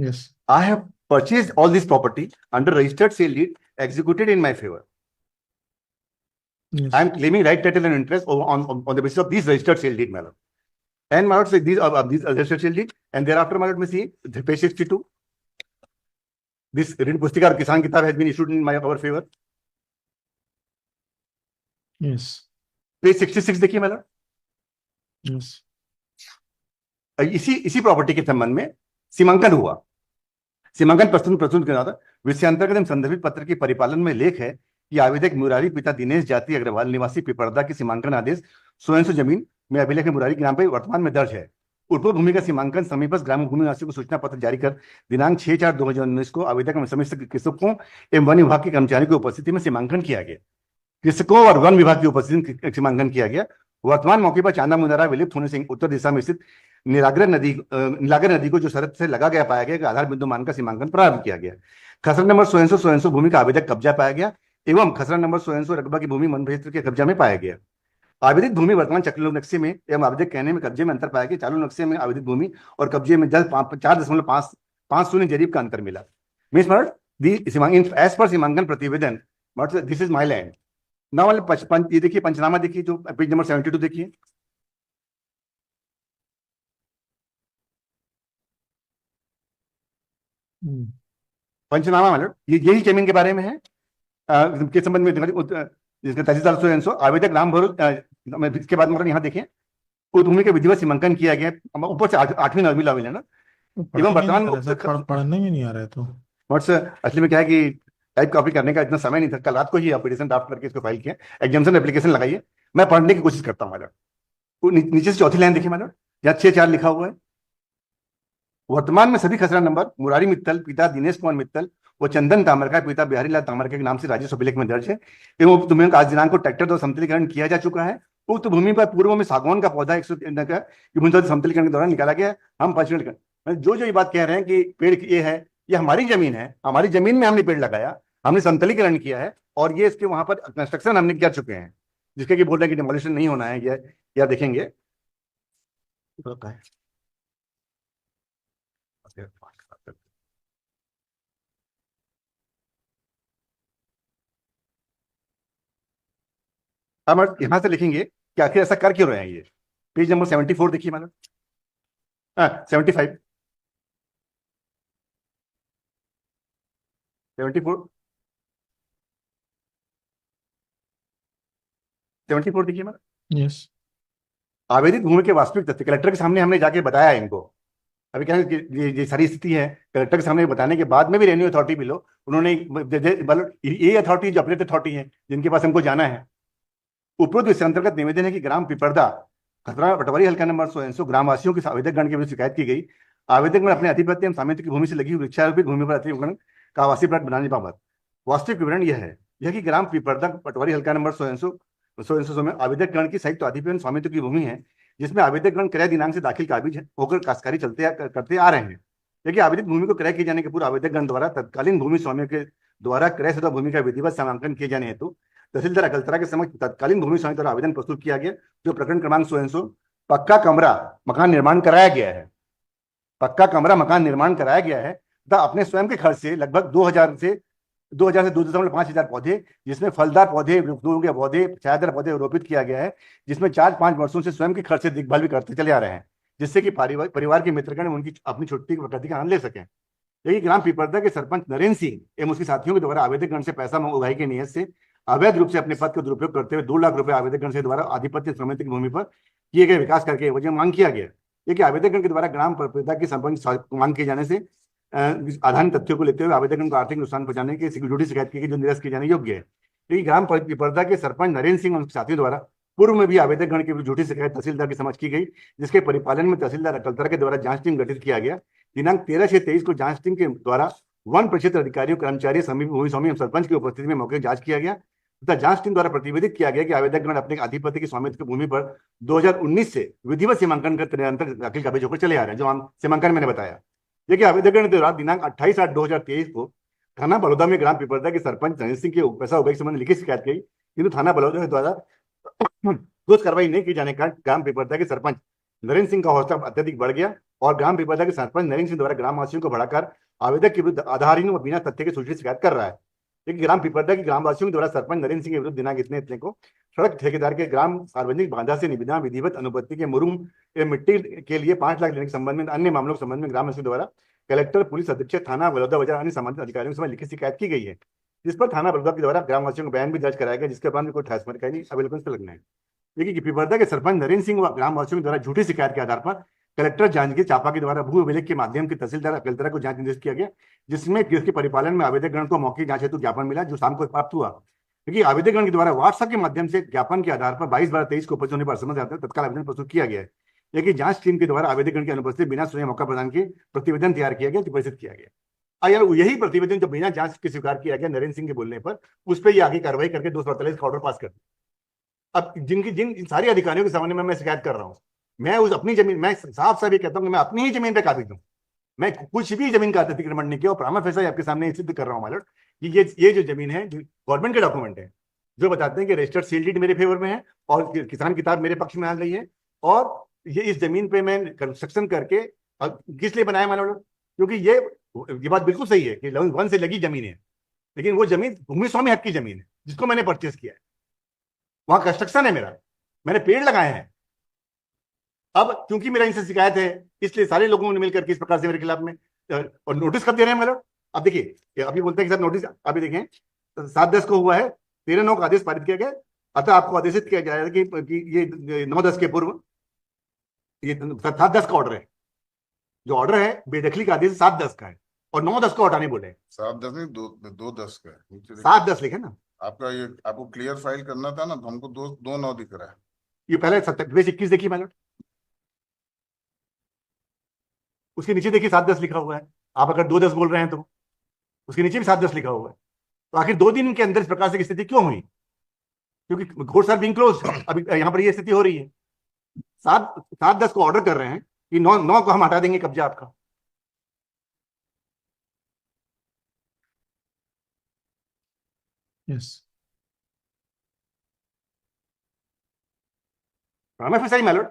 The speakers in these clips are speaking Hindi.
Yes. I have purchased all this property under registered sale deed executed in my favor. Yes. I am claiming right title and interest on the basis of these registered sale deed, my lord. And my lord, say these registered sale deed, and thereafter, my lord, may see page 62. This ऋण पुस्तिका और किसान किताब has been issued in our favor. Yes. Page 66 देखिए my lord. Yes. इसी प्रॉपर्टी के संबंध में सीमांकन हुआ. सीमांकन प्रस्तुत किया था. विषयांतर्गत संदर्भित पत्र के परिपालन में लेख है कि आवेदक मुरारी पिता दिनेश जाति अग्रवाल निवासी पिपरदा के सीमांकन आदेश 100 जमीन में अभिलेख मुरारी के नाम पर वर्तमान में दर्ज है. उर्वरक भूमि का सीमांकन समीपस्थ ग्राम भूमि निवासियों को सूचना पत्र जारी कर दिनांक 6/4/2019 को आवेदक में समस्त कृषकों एवं वन विभाग के कर्मचारियों की उपस्थिति में सीमांकन किया गया. कृषकों और वन विभाग की उपस्थिति में सीमांकन किया गया. वर्तमान मौके पर चांदा मुंदरा विलुप्त होने से उत्तर दिशा में स्थित नीलागर नदी को जो सरहद से लगा गया पाया गया कि आधार बिंदु मान का सीमांकन प्रारंभ किया गया. खसरा नंबर 100 भूमि का आवेदक कब्जा पाया गया एवं खसरा नंबर 100 रकबा की भूमि वन क्षेत्र के कब्जा में पाया गया. आवेदित भूमि वर्तमान चालू नक्शे में एवं आवेदक कहने में कब्जे में अंतर पाया गया. चालू नक्शे में आवेदित भूमि और कब्जे में 4.50 जरीब का अंतर मिला. मीन्स इन एज पर सीमांकन प्रतिवेदन दिस इज माई लैंड. ना वाले ये देखिए पंचनामा देखिए जो पेज नंबर 72 देखिए. पंचनामा मतलब यही जमीन के बारे में है के संबंध में जिसका तहसीलदार 100 आवेदक राम भरोस. इसके बाद मतलब यहाँ देखें उस भूमि के विधिवत सीमांकन किया गया. ऊपर से 8वीं 9वीं लाविल है ना. एवं वर्तमान पढ़ने में नहीं आ रहा है तो असली में क्या है कि टाइप कॉपी करने का इतना समय नहीं था. कल रात को ही एप्लीकेशन ड्राफ्ट करके इसको फाइल किया. एग्जामिशन एप्लीकेशन लगाइए. मैं पढ़ने की कोशिश करता हूँ मैडम. नीचे से चौथी लाइन देखिए मैडम यहाँ 6/4 लिखा हुआ है. वर्तमान में सभी खसरा नंबर मुरारी मित्तल पिता दिनेश कुमार मित्तल वो चंदन तामरका पिता बिहारी लाल तामरका के नाम से राजस्व अभिलेख में दर्ज है. एवं तुम्हें आज दिनांक को ट्रैक्टर द्वारा समतलीकरण किया जा चुका है. उक्त भूमि पर पूर्व में सागौन का पौधा 103 का समतलीकरण के दौरान निकाला गया. हम जो ये बात कह रहे हैं कि पेड़ ये है, ये हमारी जमीन है. हमारी जमीन में हमने पेड़ लगाया, हमने समतलीकरण किया है और ये इसके वहां पर कंस्ट्रक्शन हमने कर चुके हैं जिसके कि बोल रहे हैं कि डिमोलिशन नहीं होना है. ये देखेंगे अब यहां से लिखेंगे कि आखिर ऐसा कर क्यों रहे हैं. ये पेज नंबर 74 देखिए मैडम. 75 74 देखिए मैडम. यस. आवेदित भूमि के वास्तविक तथ्य कलेक्टर के सामने हमने जाके बताया इनको. अभी क्या है कि ये सारी स्थिति है. कलेक्टर के सामने बताने के बाद में भी रेवेन्यू अथॉरिटी भी लो उन्होंने ये अथॉरिटी जो अपडेट अथॉरिटी है जिनके पास हमको जाना है. उपरोक्त विषय अंतर्गत निवेदन है कि ग्राम पिपरदा खतरा पटवारी हल्का नंबर 100 ग्रामवासियों की आवेदक गण के विरुद्ध शिकायत की गई. आवेदक में अपने अधिपत्य एवं स्वामित्व की भूमि से लगी वृक्षारोपित भूमि पर अतिक्रमण का आवासीय प्लाट बनाने बाबत वास्तविक विवरण यह है कि ग्राम पिपरदा पटवारी हल्का नंबर 100 में आवेदक गण की संयुक्त अधिपत्य स्वामित्व की भूमि है जिसमें आवेदक गण क्रय दिनांक से दाखिल काबिज होकर काश्तकारी करते आ रहे हैं. लेकिन आवेदित भूमि को क्रय किए जाने के पूर्व आवेदक गण द्वारा तत्कालीन भूमि स्वामी के द्वारा क्रय शुदा भूमि का विधिवत सीमांकन किए जाने हेतु तहसीलदार अकलतरा के समक्ष तत्कालीन भूमि स्वामी द्वारा आवेदन प्रस्तुत किया गया जो प्रकरण क्रमांक 100 पक्का कमरा मकान निर्माण कराया गया है. पक्का कमरा मकान निर्माण कराया गया है तथा अपने स्वयं के खर्च से लगभग 2000 से 2.5 हजार पौधे जिसमें फलदार पौधे के पौधे छायादार पौधे रोपित किया गया है जिसमें 4-5 वर्षों से स्वयं के खर्च से देखभाल भी करते चले आ रहे हैं जिससे कि परिवार के मित्रगण उनकी अपनी छुट्टी की प्रकृति का आनंद ले सकें. यही ग्राम पिपरदा के सरपंच नरेंद्र सिंह एवं उसके साथियों के द्वारा आवेदक गण से पैसा उगाही की नियत से अवैध रूप से अपने पद का दुरुपयोग करते हुए 2 लाख रुपए आवेदक गण से द्वारा आधिपत्य समिति की भूमि पर किए गए विकास करके वजह मांग किया गया. कि आवेदक गण के द्वारा ग्राम पिपरदा की सरपंच मांग किए जाने से आधार तथ्यों को लेते हुए आवेदक गण को आर्थिक नुकसान पहुंचाने की झूठी शिकायत की गई जो निरस्त किए जाने योग्य है. लेकिन ग्राम पिपरदा के सरपंच नरेंद्र सिंह और उनके साथियों द्वारा पूर्व में भी आवेदक गण की झूठी शिकायत तहसीलदार की समझ की गई जिसके परिपालन में तहसीलदार अकलतरा के द्वारा जांच टीम गठित किया गया. दिनांक 13/6/23 को जांच टीम के द्वारा वन प्रक्षेत्र अधिकारियों कर्मचारी समीप भूमि स्वामी एवं सरपंच की उपस्थिति में मौके जांच किया गया तथा जांच टीम द्वारा प्रतिवेदित किया गया कि आवेदक गण अपने अधिपति की स्वामित्व की भूमि पर 2019 से विधिवत सीमांकन कर निरंतर दाखिल काबिज होकर चले आ रहे हैं जो हम सीमांकन मैंने बताया. देखिए आवेदक गण द्वारा दिनांक 28/8/2023 को थाना बलौदा में ग्राम पिपरदा के सरपंच नरेंद्र सिंह के पैसा उगाही संबंध लिखित शिकायत की किंतु थाना बलौदा द्वारा ठोस कार्रवाई नहीं की जाने का ग्राम पिपरदा के सरपंच नरेंद्र सिंह का हौसला अत्यधिक बढ़ गया और ग्राम पिपरदा के सरपंच नरेंद्र सिंह द्वारा ग्रामवासियों को भड़काकर आवेदक के विरुद्ध आधारहीन व बिना तथ्य के सूचित शिकायत कर रहा है। लेकिन ग्राम पिपरदा के ग्रामवासियों के द्वारा सरपंच नरेंद्र सिंह के विरुद्ध दिनांक इतने इतने को सड़क ठेकेदार के ग्राम सार्वजनिक बांधा से बिना विधिवत अनुपत्ति के मुरुम मिट्टी के लिए 5 लाख लेने के संबंध में अन्य मामलों के संबंध में ग्रामवासियों द्वारा कलेक्टर, पुलिस अधीक्षक, थाना बलौदा बाजार अन्य संबंधित अधिकारियों से लिखित शिकायत की गई है, जिस पर थाना बलौदा के द्वारा ग्रामवासियों को बयान भी दर्ज कराया गया, जिसके बाद भी कोई ठोस कार्रवाई अवेलेबल लगना है। लेकिन पिपरदा के सरपंच नरेंद्र सिंह व ग्रामवासियों के द्वारा झूठी शिकायत के आधार पर कलेक्टर जांजगीर चांपा के द्वारा भू अभिलेख के माध्यम से तहसीलदार अकलतरा को जांच निर्देश किया गया, जिसमें जिसके परिपालन में आवेदक गण को मौखिक जांच हेतु ज्ञापन मिला, जो शाम को प्राप्त हुआ। क्योंकि आवेदक गण के द्वारा व्हाट्सएप के माध्यम से ज्ञापन के आधार पर 22/12/23 को उपस्थित होने पर असमंजस आधार तत्काल आवेदन प्रस्तुत किया गया है। लेकिन जांच टीम के द्वारा आवेदक गण की अनुपस्थिति बिना सुने मौका प्रदान किए प्रतिवेदन तैयार किया गया, प्रस्तुत किया गया। यार यही प्रतिवेदन जो बिना जांच के स्वीकार किया गया नरेंद्र सिंह के बोलने पर, उस पर ये आगे कार्रवाई करके 248 का ऑर्डर पास कर दिया। अब जिन सारे अधिकारियों के सामने में मैं शिकायत कर रहा हूँ, मैं उस अपनी जमीन, मैं साफ साफ ये कहता हूँ कि मैं अपनी ही जमीन पे काबिज हूँ, मैं कुछ भी जमीन का अतिक्रमण नहीं किया और प्रामा फैसा आपके सामने सिद्ध कर रहा हूँ मालूम कि ये जो जमीन है गवर्नमेंट के डॉक्यूमेंट है, जो बताते हैं कि रजिस्टर्ड सील डीड मेरे फेवर में है और किसान किताब मेरे पक्ष में आ गई है, और ये इस जमीन पे मैं कंस्ट्रक्शन करके किस लिए बनाया मालूम, क्योंकि ये बात बिल्कुल सही है कि वन से लगी जमीन है, लेकिन वो जमीन भूमि स्वामी हक की जमीन है जिसको मैंने परचेस किया है, वहां कंस्ट्रक्शन है मेरा, मैंने पेड़ लगाए हैं। अब क्योंकि मेरा इनसे शिकायत है, इसलिए सारे लोगों ने मिलकर के इस प्रकार से मेरे खिलाफ में और नोटिस कब दे रहे हैं मतलब। अब देखिए, अभी बोलते हैं कि सर नोटिस अभी देखें 7/10 को हुआ है, 13/9 का आदेश पारित किया गया, अतः आपको आदेशित किया जाएगा कि ये 9/10 के पूर्व ये 7/10 का ऑर्डर है, जो ऑर्डर है बेदखली का आदेश 7/10 का है और 9/10 को हटाने बोले। 7/10 नहीं, 2/10 का है। 7/10 लिखे ना आपका, ये आपको क्लियर फाइल करना था ना, तो हमको 2/9 दिख रहा है। ये पहले 27/21 देखिए मैडम, उसके नीचे देखिए 7/10 लिखा हुआ है। आप अगर 2/10 बोल रहे हैं तो उसके नीचे भी 7/10 लिखा हुआ है। तो आखिर 2 दिन के अंदर इस प्रकार से स्थिति क्यों हुई? क्योंकि कोर्ट्स आर बीइंग क्लोज, अभी यहाँ पर ये स्थिति हो रही है। 7/10 को ऑर्डर कर रहे हैं कि 9 को हम हटा देंगे कब्जा आपका। यस, सही मैलॉर्ड,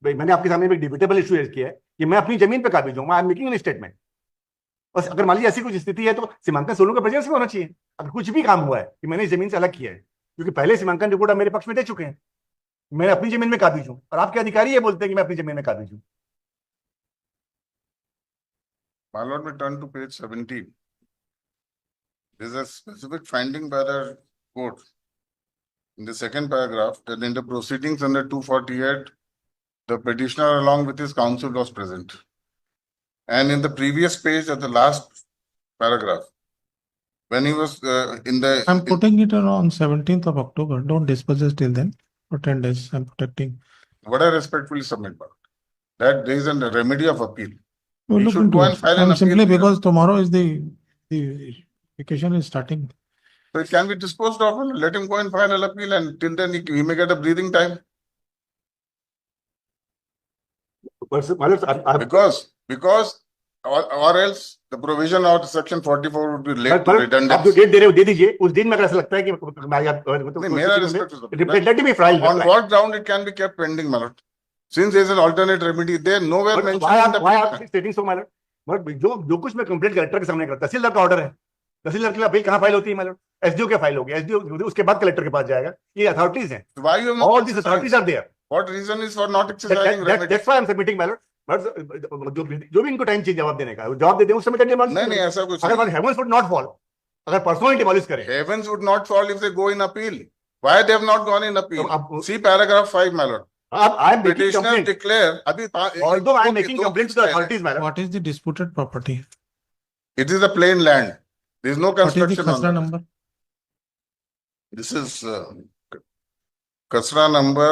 मैंने आपके सामने एक डिबेटेबल इशू रेज किया है कि मैं अपनी जमीन पे काबिज हूं, I am making an statement. और अगर मान लीजिए ऐसी कुछ स्थिति है तो सीमांकन सोलू का प्रेजेंस में होना चाहिए। अगर कुछ भी काम हुआ है कि मैंने इस जमीन से अलग किया है, क्योंकि पहले सीमांकन रिपोर्ट आप मेरे पक्ष में दे चुके हैं, मैं अपनी जमीन में काबिज हूं, और आपके अधिकारी ये बोलते हैं कि मैं अपनी जमीन में काबिज हूं। My lord, we turn to page 17. There is a specific finding by the court in the second paragraph that in the proceedings under 248, the petitioner along with his counsel was present. And in the previous page at the last paragraph, when he was in the... I'm putting it on 17th of October. Don't dispose it till then for 10 days. I'm protecting. What I respectfully submit, my lord, that there is a remedy of appeal. We'll He look should into go and it. file an Simply appeal. because tomorrow is the vacation is starting. So it can be disposed of, and let him go and file an appeal, and till then he may get a breathing time. Because or else the provision of section 44 would be late to redundant. आप जो डेट दे रहे हो दे दीजिए, उस दिन में अगर ऐसा लगता है कि let me file. On what ground it can be kept pending, my lord? Since there is an alternate remedy, there nowhere mentioned in the... Why आप stating so, my lord? But जो कुछ मैं कंप्लेंट कलेक्टर के सामने करता, तहसीलदार का ऑर्डर है, तहसीलदार के अपील कहाँ फाइल होती है my lord? एसडीओ के फाइल होगी, एसडीओ उसके बाद कलेक्टर के पास जाएगा, ये अथॉरिटीज हैं। Why you have not all these authorities are there? What reason is for not exercising remedy? That's why I'm submitting, my lord. जो भी इनको टाइम चाहिए जवाब देने का, जवाब दे दें उस समय डिमोलिश। नहीं ऐसा कुछ अगर heavens would not fall, अगर परसों ही डिमोलिश करें, heavens would not fall if they go in appeal. Why they have not gone in appeal? See paragraph 5, my lord. I am making Petitioners complaint. declare Although I am making complaint to the authorities, my lord. What is the disputed property? it is a plain land. There is no What is the construction on khasra that. number? This is Kasra number.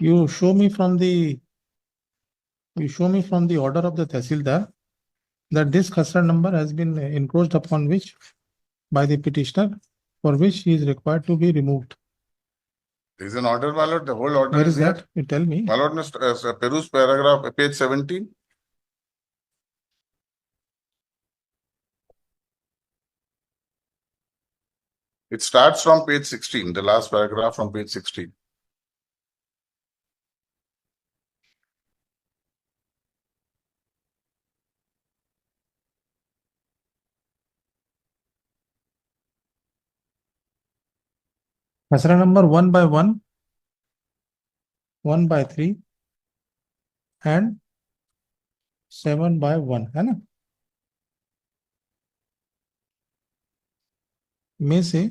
You show me from the order of the Tehsildar that this khasra number has been encroached upon which by the petitioner, for which he is required to be removed. There is an order, my lord. The whole order Where is here. that? You tell me. My lord, Mr. Perus paragraph, page 17. It starts from page 16, the last paragraph from page 16. खसरा नंबर 1/1, 1/3 एंड 7/1 है ना, में से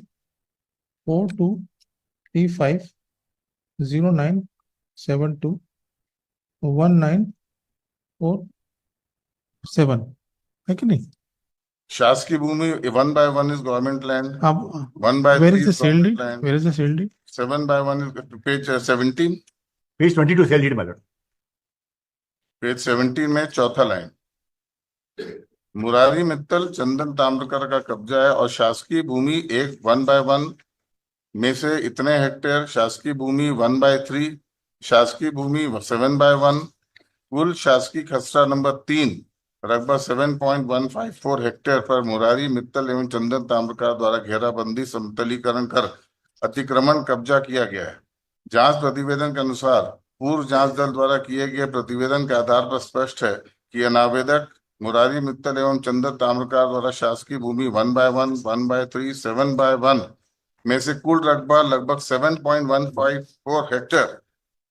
423509721947 है कि नहीं? शासकीय भूमि 1/1 is government land, अब 1/3 where is the is sale government deed? land, Where is the sale deed? 7/1 is page 17, page 22 sale deed माइलर। पेज 17 में चौथा लाइन, मुरारी मित्तल चंदन ताम्रकर का कब्जा है और शासकीय भूमि एक 1/1 में से इतने हेक्टेयर, शासकीय भूमि 1/3, शासकीय भूमि 7/1, कुल शासकीय खसरा नंबर 3 रकबा 7.154 हेक्टेयर पर मुरारी मित्तल एवं चंदन ताम्रकार द्वारा घेराबंदी समतलीकरण कर अतिक्रमण कब्जा किया गया है। जांच प्रतिवेदन के अनुसार पूर्व जांच दल द्वारा किए गए प्रतिवेदन के आधार पर स्पष्ट है कि अनावेदक मुरारी मित्तल एवं चंदन ताम्रकार द्वारा शासकीय भूमि 1/1, 1/3, 7/1 में से कुल रकबा लगभग 7.154 हेक्टेयर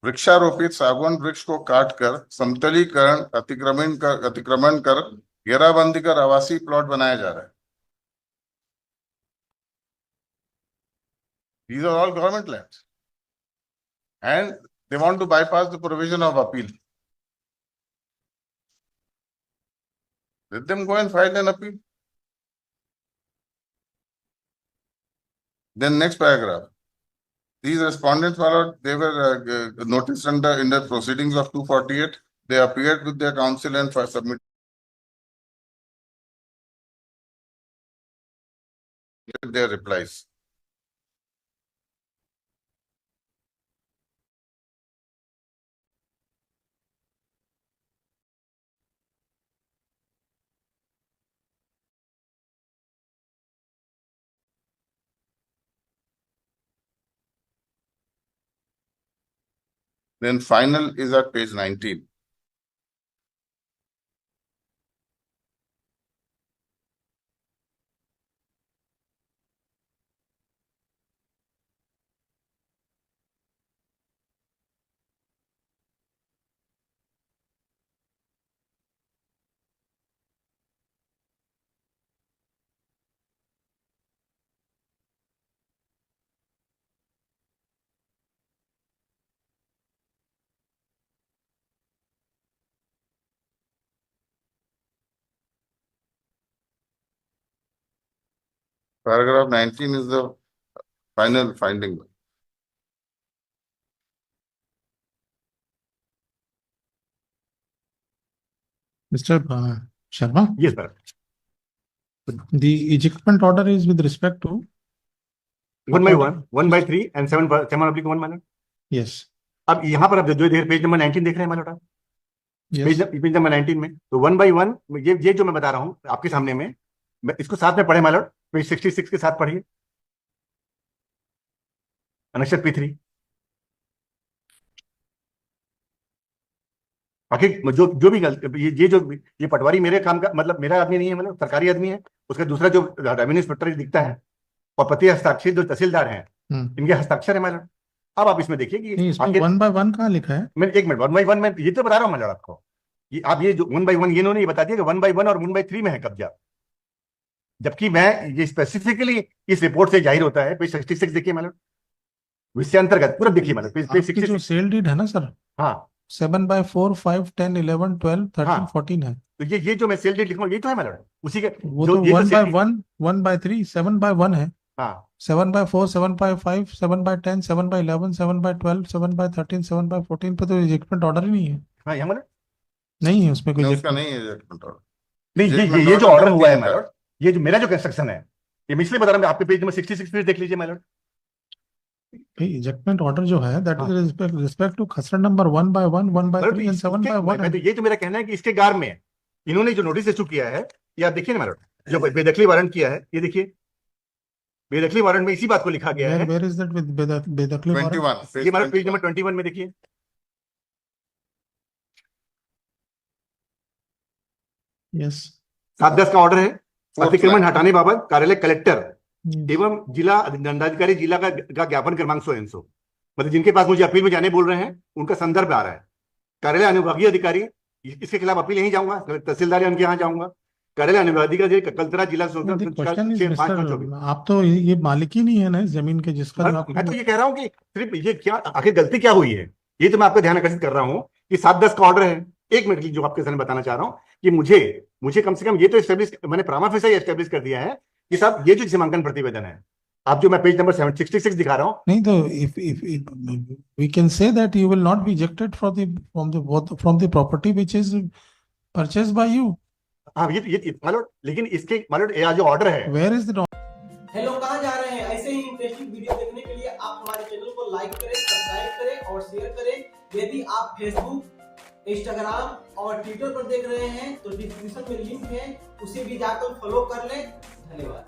वृक्षारोपित सागवान वृक्ष को काटकर समतलीकरण अतिक्रमण कर घेराबंदी कर आवासीय प्लॉट बनाया जा रहा है। These are all government lands and they want to bypass the provision of appeal. Let them go and file an appeal. Then next paragraph. These respondents they were noticed in the proceedings of 248. They appeared with their counsel and submitted their replies. Then final is at page 19. Paragraph 19 is the final finding. Mr. Sharma, yes sir, the ejectment order is with respect to 1/1, 1/3 and 7/1 Mylar. yes, अब यहाँ पर आप जो देख पेज नंबर 19 देख रहे हैं माइलर आप, yes, पेज नंबर 19 में तो 1/1 ये जो मैं बता रहा हूँ आपके सामने में, मैं इसको साथ में पढ़े माइलर, पेज 66 के साथ पढ़िए, अनक्षर P3। बाकी जो भी ये पटवारी मेरे काम का मतलब मेरा आदमी नहीं है, मतलब सरकारी आदमी है, उसका दूसरा जो रेवेन्यू इंस्पेक्टर दिखता है और प्रति हस्ताक्षर जो तहसीलदार हैं इनके हस्ताक्षर है मैडम। अब आप इसमें देखिए कि इसमें 1/1 कहाँ लिखा है? मैं एक मिनट 1/1 में ये तो बता रहा हूँ मैडम आपको, ये आप ये जो 1/1 ये इन्होंने ये बता दिया कि 1/1 और 1/3 में है कब्जा, जबकि मैं ये स्पेसिफिकली इस रिपोर्ट से जाहिर होता है। पेज 66 देखिए मैडम, विषय अंतर्गत पूरा देखिए मैडम, पेज 66 जो सेल डीड है ना सर, हाँ 7/4, 5, 10, 11, 12, 13, हाँ। 14 है। तो ये जो मैं सेल डेट लिखूंगा ये तो है मैडम, उसी के वो जो तो ये 1/1, 1/3, 7/1 है, हाँ 7/4, 7/5, 7/10, 7/11, 7/12, 7/13, 7/14 पे तो रिजेक्टमेंट ऑर्डर ही नहीं है। हाँ यहाँ मैडम नहीं है उसमें कोई उसका नहीं है rejectment order. नहीं, ये जो ऑर्डर हुआ है मैडम, ये जो मेरा जो कंस्ट्रक्शन है, ये मैं इसलिए बता रहा हूँ, आपके पेज नंबर 66 पे देख लीजिए मैडम। इजेक्टमेंट ऑर्डर जो है दैट इज रिस्पेक्ट टू खसरा नंबर 1/1, 1/3 एंड 7/1 है। तो ये जो मेरा कहना है कि इसके गार में इन्होंने जो नोटिस इशू किया है, ये आप देखिए ना मैडम, जो बेदखली वारंट किया है, ये देखिए बेदखली वारंट में इसी बात को लिखा गया है। वेयर इज दैट विद बेदखली वारंट? 21 ये मैडम पेज नंबर 21 में देखिए, यस 7/10 का ऑर्डर है, अतिक्रमण हटाने बाबत कार्यालय कलेक्टर Yes. एवं जिला दंडाधिकारी जिला का ज्ञापन क्रमांक 100 मतलब जिनके पास मुझे अपील में जाने बोल रहे हैं उनका संदर्भ आ रहा है। कार्यालय अनुविभागीय अधिकारी, इसके खिलाफ अपील यहीं जाऊंगा, तहसीलदार उनके यहाँ जाऊंगा। कार्यालय अनुविभागीय अधिकारी कलतरा जिला No, the question is, 6-5-24। Mr. आप तो ये मालिक ही नहीं है ना इस जमीन के जिसका जो मैं तो आपको ये कह रहा हूँ कि सिर्फ ये क्या आखिर गलती क्या हुई है, ये तो मैं आपका ध्यान आकर्षित कर रहा हूँ कि 7-10 का ऑर्डर है। एक मिनट जो आपके सामने बताना चाह रहा हूँ कि मुझे कम से कम ये तो एस्टेब्लिश, मैंने प्रामा फेसा एस्टेब्लिश कर दिया है कि साहब ये जो सीमांकन प्रतिवेदन है, आप जो मैं पेज नंबर 766 दिखा रहा हूँ। नहीं तो if we can say that you will not be ejected from the property which is purchased by you. हाँ ये मतलब, लेकिन इसके मतलब ये जो ऑर्डर है, Where is the हेलो, कहाँ जा रहे हैं? ऐसे ही इंटरेस्टिंग वीडियो देखने के लिए आप हमारे चैनल को लाइक करें, सब्सक्राइब करें और शेयर करें। यदि आप फेसबुक, इंस्टाग्राम और ट्विटर पर देख रहे हैं तो डिस्क्रिप्शन में लिंक है, उसे भी जाकर फॉलो कर लें। धन्यवाद।